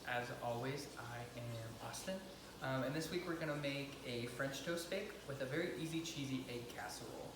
As always, I am Austin, and this week we're going to make a French toast bake with a very easy cheesy egg casserole.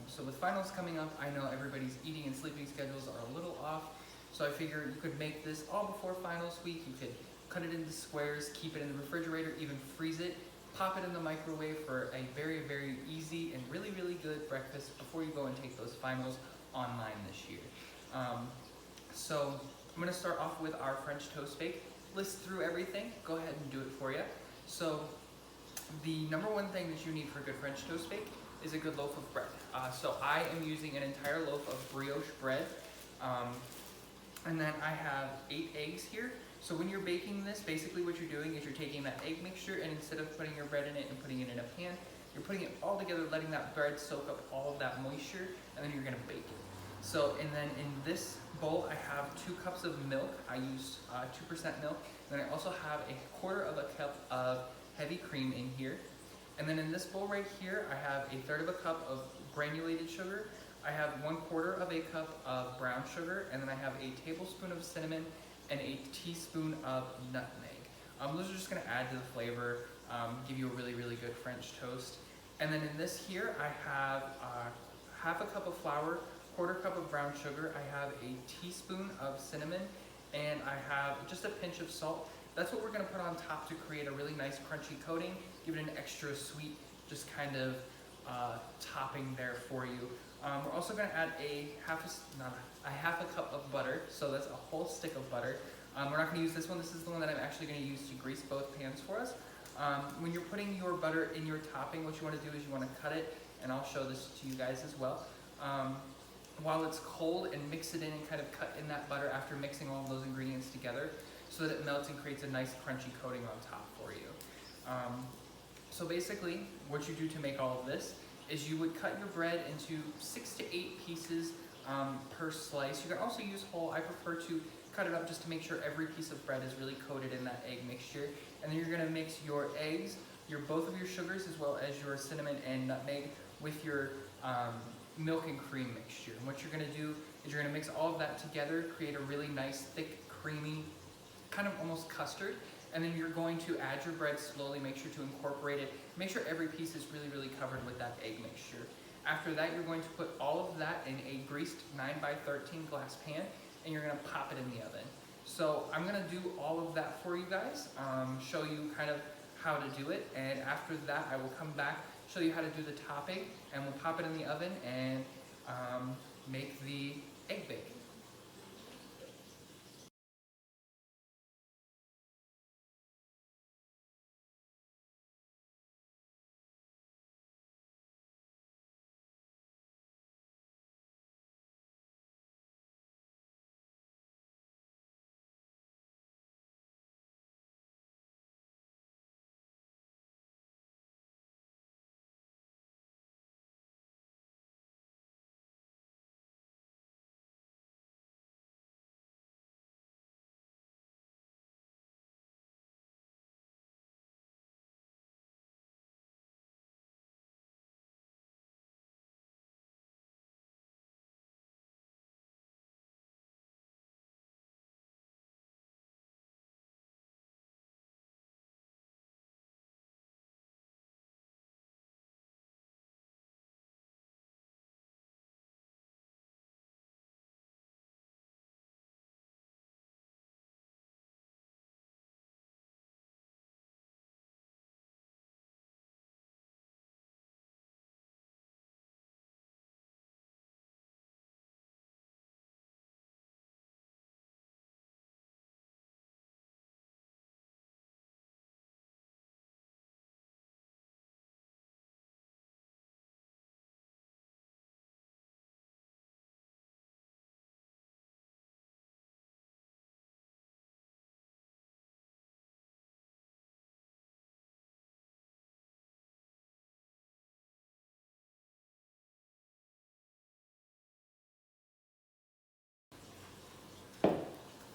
So with finals coming up, I know everybody's eating and sleeping schedules are a little off, so I figure you could make this all before finals week. You could cut it into squares, keep it in the refrigerator, even freeze it, pop it in the microwave for a very, very easy and really, really good breakfast before you go and take those finals online this year. So I'm going to start off with our French toast bake. List through everything, go ahead and do it for you. So the number one thing that you need for a good French toast bake is a good loaf of bread. So I am using an entire loaf of brioche bread, and then I have 8 eggs here. So when you're baking this, basically what you're doing is you're taking that egg mixture, and instead of putting your bread in it and putting it in a pan, you're putting it all together, letting that bread soak up all of that moisture, and then you're going to bake it. So, and then in this bowl, I have 2 cups of milk. I use 2% milk. And then I also have a quarter of a cup of heavy cream in here. And then in this bowl right here, I have a third of a cup of granulated sugar. I have 1/4 of a cup of brown sugar. And then I have a tablespoon of cinnamon and a teaspoon of nutmeg. Those are just gonna add to the flavor, give you a really, really good French toast. And then in this here, I have half a cup of flour, 1/4 cup of brown sugar, I have a teaspoon of cinnamon, and I have just a pinch of salt. That's what we're going to put on top to create a really nice crunchy coating, give it an extra sweet, just kind of topping there for you. We're also going to add a half a cup of butter, so that's a whole stick of butter. We're not going to use this one. This is the one that I'm actually going to use to grease both pans for us. When you're putting your butter in your topping, what you want to do is you want to cut it, and I'll show this to you guys as well. While it's cold, and mix it in and kind of cut in that butter after mixing all of those ingredients together so that it melts and creates a nice crunchy coating on top for you. So basically what you do to make all of this is you would cut your bread into 6 to 8 pieces per slice. You can also use whole. I prefer to cut it up just to make sure every piece of bread is really coated in that egg mixture. And then you're going to mix your eggs, both of your sugars, as well as your cinnamon and nutmeg with your milk and cream mixture. And what you're going to do is you're going to mix all of that together, create a really nice, thick, creamy, kind of almost custard. And then you're going to add your bread slowly, make sure to incorporate it, make sure every piece is really, really covered with that egg mixture. After that, you're going to put all of that in a greased 9x13 glass pan, and you're going to pop it in the oven. So I'm going to do all of that for you guys, show you kind of how to do it, and after that I will come back, show you how to do the topping, and we'll pop it in the oven and make the egg bake.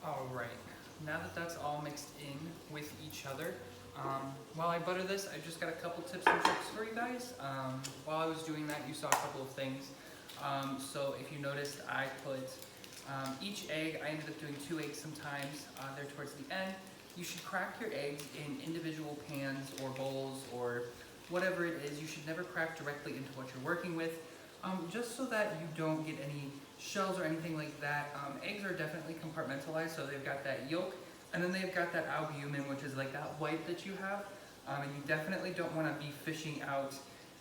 Alright, now that that's all mixed in with each other, while I butter this, I just got a couple tips and tricks for you guys. While I was doing that, you saw a couple of things. So if you noticed, I put Each egg, I ended up doing 2 eggs sometimes there towards the end. You should crack your eggs in individual pans or bowls or whatever it is. You should never crack directly into what you're working with, just so that you don't get any shells or anything like that. Eggs are definitely compartmentalized, so they've got that yolk, and then they've got that albumin, which is like that white that you have, and you definitely don't want to be fishing out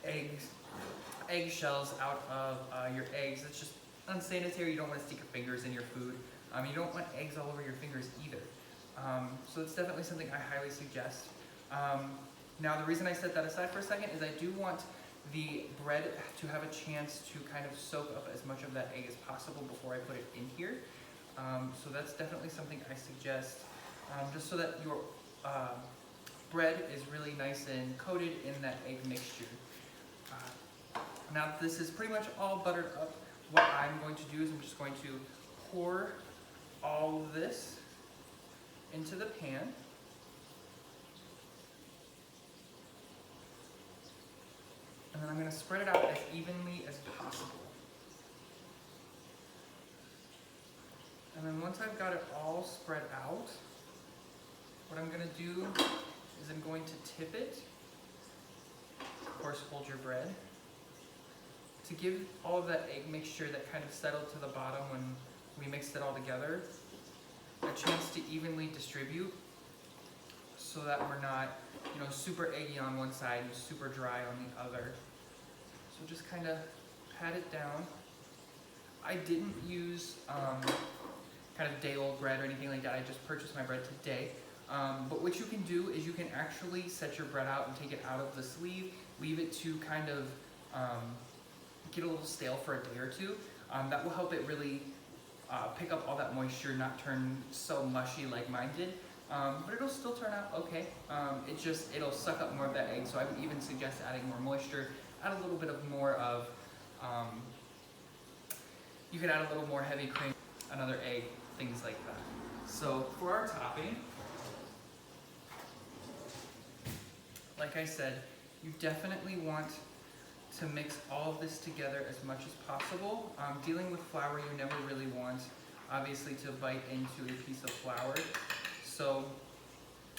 egg shells out of your eggs. It's just unsanitary. You don't want to stick your fingers in your food. You don't want eggs all over your fingers either. So it's definitely something I highly suggest. Now the reason I set that aside for a second is I do want the bread to have a chance to kind of soak up as much of that egg as possible before I put it in here. So that's definitely something I suggest, just so that your bread is really nice and coated in that egg mixture. Now this is pretty much all buttered up. What I'm going to do is I'm just going to pour all of this into the pan. And then I'm going to spread it out as evenly as possible. And then once I've got it all spread out, what I'm going to do is I'm going to tip it. Of course, hold your bread. To give all of that egg mixture that kind of settled to the bottom when we mixed it all together a chance to evenly distribute, so that we're not, super eggy on one side and super dry on the other. So just kind of pat it down. I didn't use kind of day-old bread or anything like that. I just purchased my bread today. But what you can do is you can actually set your bread out and take it out of the sleeve, leave it to kind of get a little stale for a day or two. That will help it really pick up all that moisture, not turn so mushy like mine did. But it'll still turn out okay. It'll suck up more of that egg, so I would even suggest adding more moisture, add a little bit of more of, you can add a little more heavy cream, another egg, things like that. So for our topping, like I said, you definitely want to mix all of this together as much as possible. Dealing with flour, you never really want, obviously, to bite into a piece of flour. So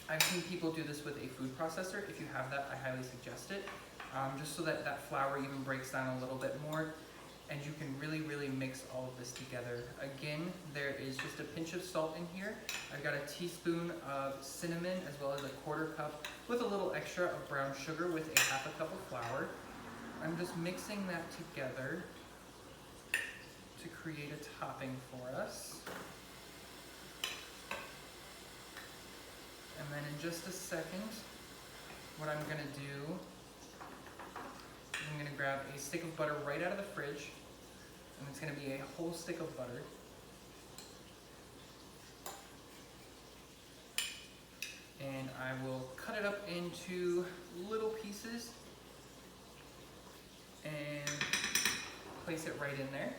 I've seen people do this with a food processor. If you have that, I highly suggest it, just so that that flour even breaks down a little bit more, and you can really, really mix all of this together. Again, there is just a pinch of salt in here. I've got a teaspoon of cinnamon, as well as a 1/4 cup with a little extra of brown sugar with a 1/2 cup of flour. I'm just mixing that together to create a topping for us. And then in just a second, what I'm going to do, I'm going to grab a stick of butter right out of the fridge, and it's going to be a whole stick of butter. And I will cut it up into little pieces and place it right in there.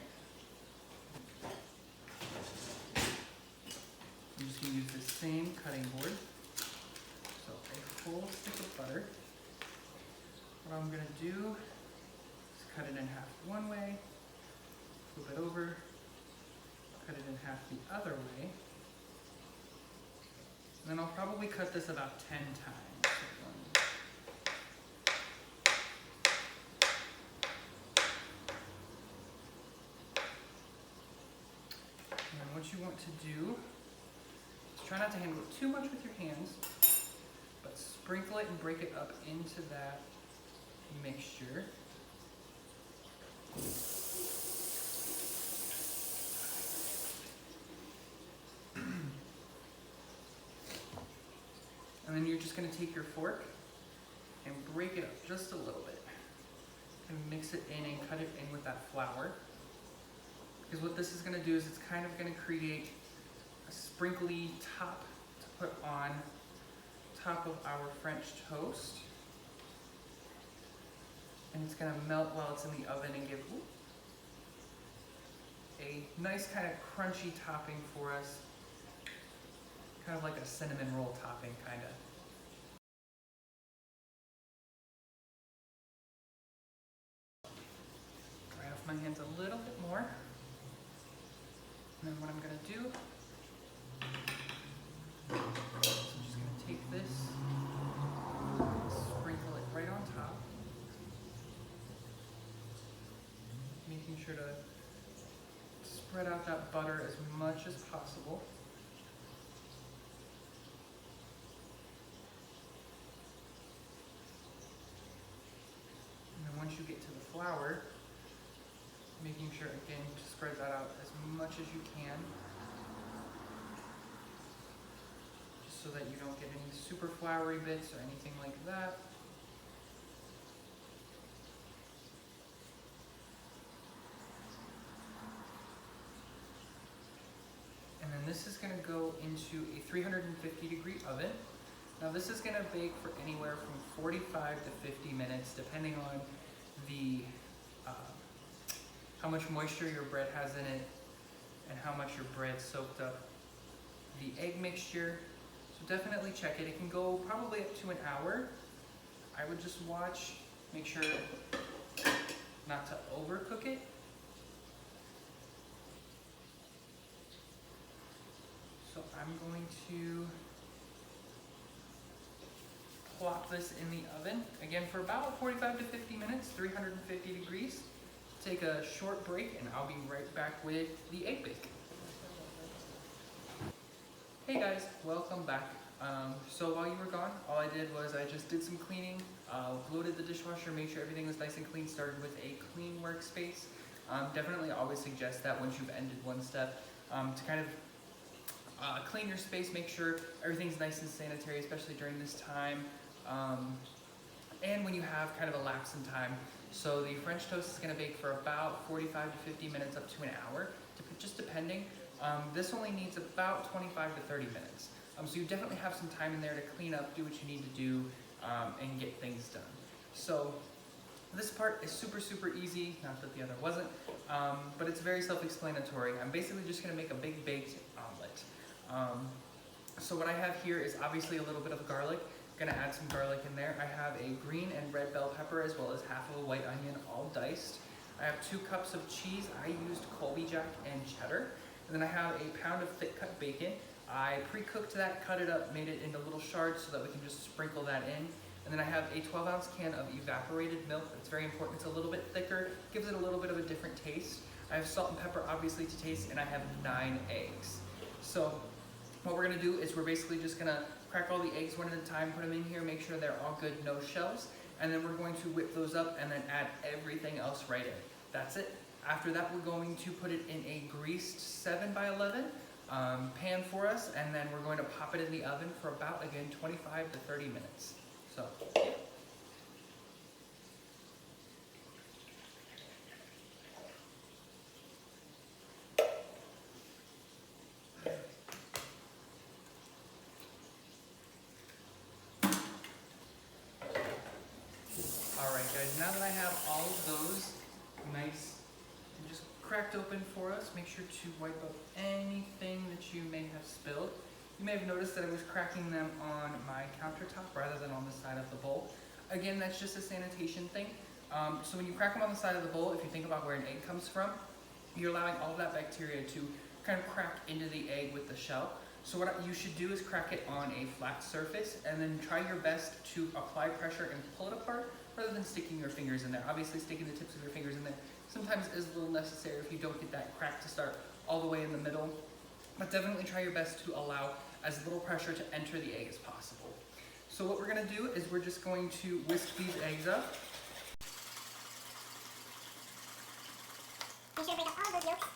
I'm just going to use the same cutting board. So a full stick of butter. What I'm going to do is cut it in half one way, flip it over, cut it in half the other way. And then I'll probably cut this about 10 times. And what you want to do is try not to handle it too much with your hands, but sprinkle it and break it up into that mixture. And then you're just going to take your fork and break it up just a little bit and mix it in and cut it in with that flour. Because what this is going to do is it's kind of going to create a sprinkly top to put on top of our French toast. And it's going to melt while it's in the oven and give a nice kind of crunchy topping for us. Kind of like a cinnamon roll topping, kind of. Dry off my hands a little bit more. And then what spread out that butter as much as possible. And then once you get to the flour, making sure again to spread that out as much as you can, just so that you don't get any super floury bits or anything like that. And then this is going to go into a 350-degree oven. Now this is going to bake for anywhere from 45 to 50 minutes, depending on the how much moisture your bread has in it and how much your bread soaked up the egg mixture. So definitely check it. It can go probably up to an hour. I would just watch, make sure not to overcook it. So I'm going to plop this in the oven, again for about 45 to 50 minutes, 350 degrees. Take a short break and I'll be right back with the egg bake. Hey guys, welcome back. So while you were gone, all I did was I just did some cleaning, loaded the dishwasher, made sure everything was nice and clean, started with a clean workspace. Definitely always suggest that once you've ended one step, to kind of clean your space, make sure everything's nice and sanitary, especially during this time, and when you have kind of a lapse in time. So the French toast is going to bake for about 45 to 50 minutes, up to an hour, just depending. This only needs about 25 to 30 minutes. So you definitely have some time in there to clean up, do what you need to do, and get things done. So this part is super, super easy, not that the other wasn't, but it's very self-explanatory. I'm basically just going to make a big baked omelet. So what I have here is obviously a little bit of garlic. Gonna add some garlic in there. I have a green and red bell pepper as well as half of a white onion, all diced. I have 2 cups of cheese. I used Colby Jack and cheddar. And then I have a pound of thick cut bacon. I pre-cooked that, cut it up, made it into little shards so that we can just sprinkle that in. And then I have a 12-ounce can of evaporated milk. It's very important. It's a little bit thicker, gives it a little bit of a different taste. I have salt and pepper obviously to taste, and I have 9 eggs. So what we're gonna do is we're basically just gonna crack all the eggs one at a time, put them in here, make sure they're all good, no shells, and then we're going to whip those up and then add everything else right in. That's it. After that, we're going to put it in a greased 7 by 11 pan for us, and then we're going to pop it in the oven for about, again, 25 to 30 minutes. So, yeah. Alright guys, now that I have all of those nice and just cracked open for us, make sure to wipe up anything that you may have spilled. You may have noticed that I was cracking them on my countertop rather than on the side of the bowl. Again, that's just a sanitation thing. So when you crack them on the side of the bowl, if you think about where an egg comes from, you're allowing all of that bacteria to kind of crack into the egg with the shell. So what you should do is crack it on a flat surface and then try your best to apply pressure and pull it apart rather than sticking your fingers in there. Obviously sticking the tips of your fingers in there sometimes is a little necessary if you don't get that crack to start all the way in the middle. But definitely try your best to allow as little pressure to enter the egg as possible. So what we're gonna do is we're just going to whisk these eggs up. Make sure to break up all those yolks.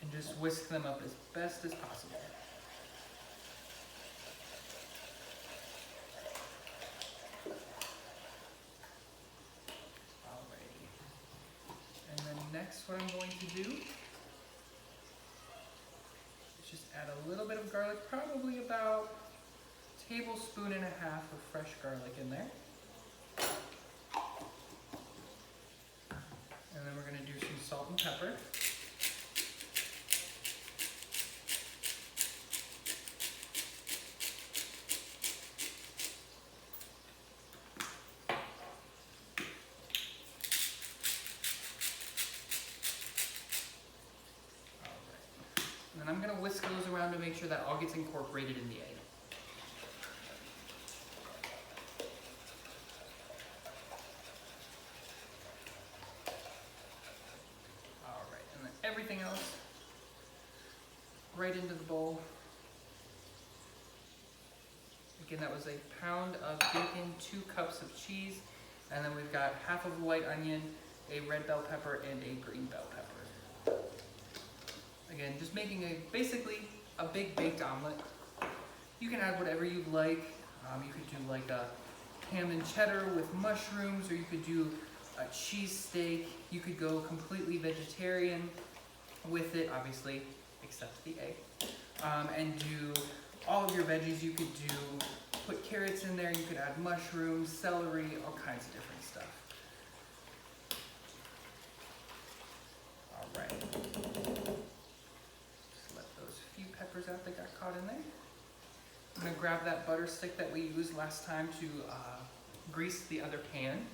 And just whisk them up as best as possible. Alrighty. And then next what I'm going to do is just add a little bit of garlic, probably about a tablespoon and a half of fresh garlic in there. And then we're going to do some salt and pepper. And I'm going to whisk those around to make sure that all gets incorporated in the egg. everything else right into the bowl. Again, that was a pound of bacon, 2 cups of cheese, and then we've got half of a white onion, a red bell pepper, and a green bell pepper. Again, just making basically a big baked omelet. You can add whatever you'd like. You could do like a ham and cheddar with mushrooms, or you could do a cheese steak. You could go completely vegetarian with it, obviously, except the egg. And do all of your veggies. You could put carrots in there. You could add mushrooms, celery, all kinds of different stuff. All right. Just let those few peppers out that got caught in there. I'm gonna grab that butter stick that we used last time to grease the other pan.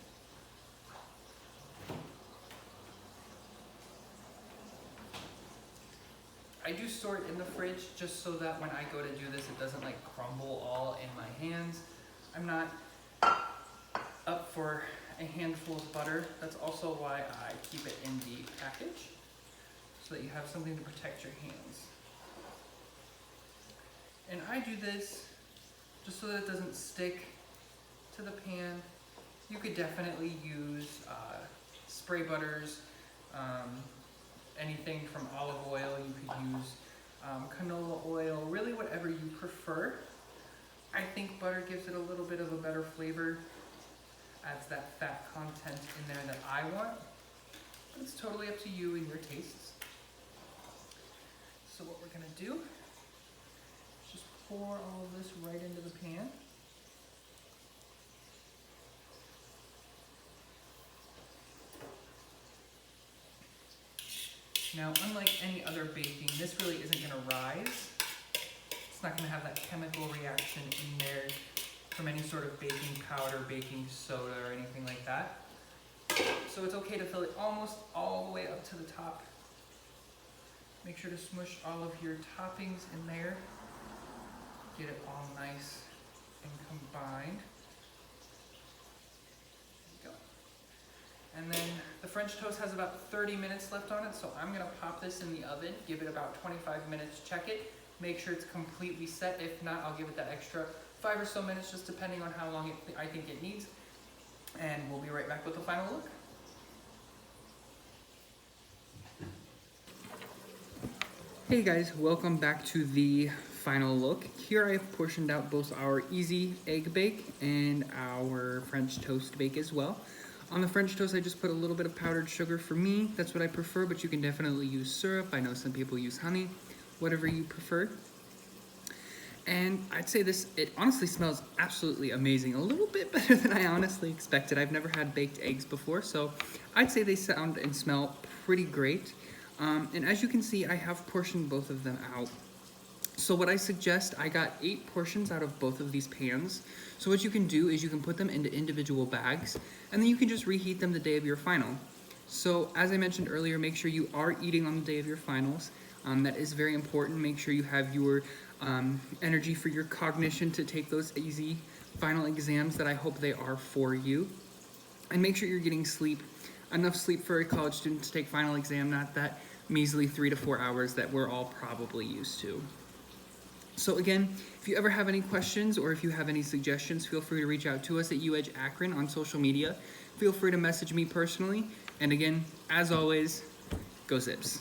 I do store it in the fridge just so that when I go to do this, it doesn't like crumble all in my hands. I'm not up for a handful of butter. That's also why I keep it in the package, so that you have something to protect your hands. And I do this just so that it doesn't stick to the pan. You could definitely use spray butters, anything from olive oil. You could use canola oil, really whatever you prefer. I think butter gives it a little bit of a better flavor, adds that fat content in there that I want. But it's totally up to you and your tastes. So what we're gonna do, just pour all of this right into the pan. Now, unlike any other baking, this really isn't gonna rise. It's not gonna have that chemical reaction in there from any sort of baking powder, baking soda, or anything like that. So it's okay to fill it almost all the way up to the top. Make sure to smush all of your toppings in there. Get it all nice and combined. There you go. And then the French toast has about 30 minutes left on it, so I'm gonna pop this in the oven, give it about 25 minutes, check it, make sure it's completely set. If not, I'll give it that extra 5 or so minutes, just depending on how long I think it needs. And we'll be right back with the final look. Hey guys, welcome back to the final look. Here I have portioned out both our easy egg bake and our French toast bake as well. On the French toast, I just put a little bit of powdered sugar for me. That's what I prefer, but you can definitely use syrup. I know some people use honey, whatever you prefer. And I'd say it honestly smells absolutely amazing. A little bit better than I honestly expected. I've never had baked eggs before, so I'd say they sound and smell pretty great. And as you can see, I have portioned both of them out. So what I suggest, I got 8 portions out of both of these pans. So what you can do is you can put them into individual bags, and then you can just reheat them the day of your final. So as I mentioned earlier, make sure you are eating on the day of your finals. That is very important. Make sure you have your energy for your cognition to take those easy final exams that I hope they are for you. And make sure you're getting sleep, enough sleep for a college student to take final exam, not that measly 3 to 4 hours that we're all probably used to. So again, if you ever have any questions or if you have any suggestions, feel free to reach out to us at UEdge Akron on social media. Feel free to message me personally. And again, as always, go Zips.